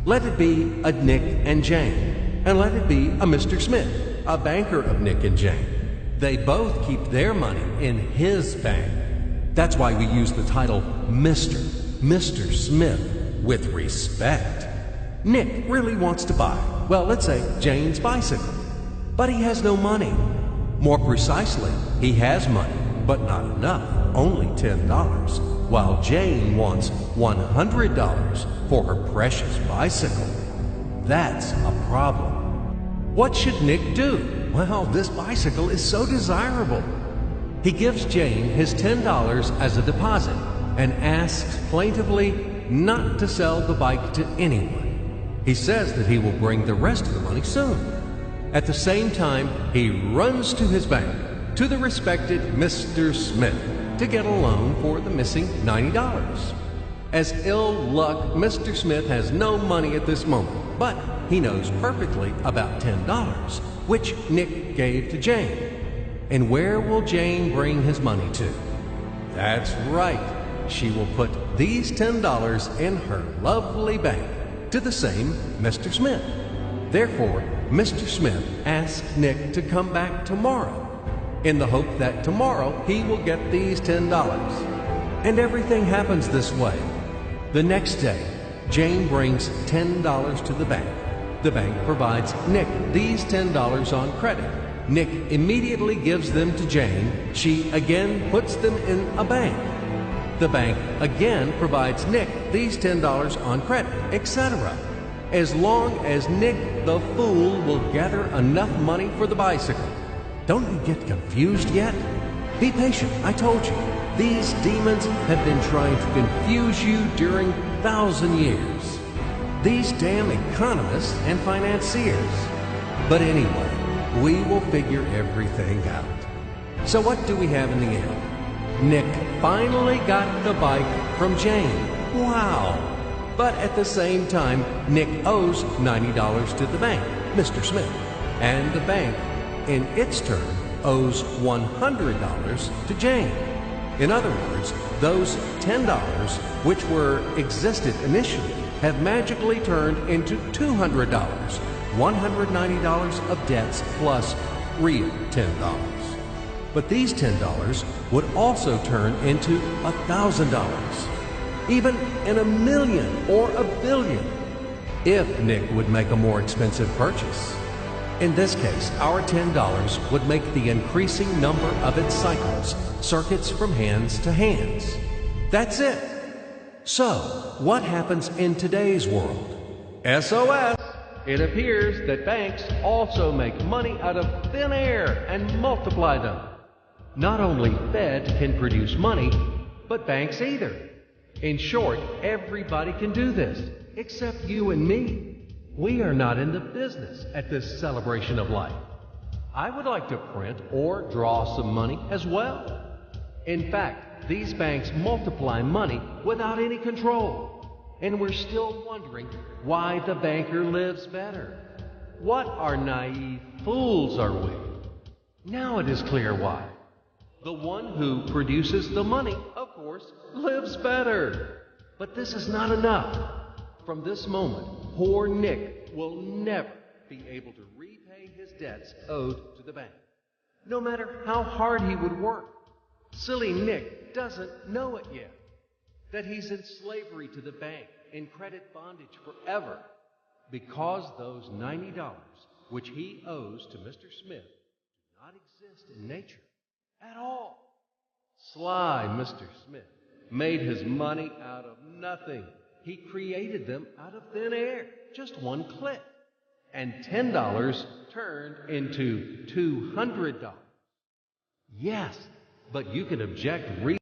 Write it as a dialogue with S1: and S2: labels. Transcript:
S1: Let it be a Nick and Jane, and let it be a Mr. Smith, a banker of Nick and Jane. They both keep their money in his bank. That's why we use the title Mr. Smith with respect. Nick really wants to buy, well, let's say Jane's bicycle, but he has no money. More precisely, he has money, but not enough, only $10, while Jane wants $100 for her precious bicycle. That's a problem. What should Nick do? Well, this bicycle is so desirable. He gives Jane his $10 as a deposit and asks plaintively not to sell the bike to anyone. He says that he will bring the rest of the money soon. At the same time, he runs to his bank, to the respected Mr. Smith, to get a loan for the missing $90. As ill luck, Mr. Smith has no money at this moment, but he knows perfectly about $10, which Nick gave to Jane. And where will Jane bring his money to? That's right. She will put these $10 in her lovely bank to the same Mr. Smith. Therefore, Mr. Smith asks Nick to come back tomorrow in the hope that tomorrow he will get these $10. And everything happens this way. The next day, Jane brings $10 to the bank. The bank provides Nick these $10 on credit. Nick immediately gives them to Jane. She again puts them in a bank. The bank again provides Nick these $10 on credit, etc. As long as Nick the fool will gather enough money for the bicycle. Don't you get confused yet? Be patient, I told you. These demons have been trying to confuse you during 1,000 years. These damn economists and financiers. But anyway, we will figure everything out. So what do we have in the end? Nick finally got the bike from Jane. Wow! But at the same time, Nick owes $90 to the bank, Mr. Smith. And the bank, in its turn, owes $100 to Jane. In other words, those $10, which existed initially, have magically turned into $200, $190 of debts plus real $10. But these $10 would also turn into $1,000, even in a million or a billion, if Nick would make a more expensive purchase. In this case, our $10 would make the increasing number of its cycles, circuits from hands to hands. That's it. So, what happens in today's world? SOS! It appears that banks also make money out of thin air and multiply them. Not only Fed can produce money, but banks either. In short, everybody can do this, except you and me. We are not in the business at this celebration of life. I would like to print or draw some money as well. In fact, these banks multiply money without any control. And we're still wondering why the banker lives better. What are naive fools are we? Now it is clear why. The one who produces the money, of course, lives better. But this is not enough. From this moment, poor Nick will never be able to repay his debts owed to the bank, no matter how hard he would work. Silly Nick doesn't know it yet, that he's in slavery to the bank, in credit bondage forever, because those $90, which he owes to Mr. Smith, do not exist in nature at all. Sly Mr. Smith made his money out of nothing. He created them out of thin air, just one click. And $10 turned into $200. Yes, but you can object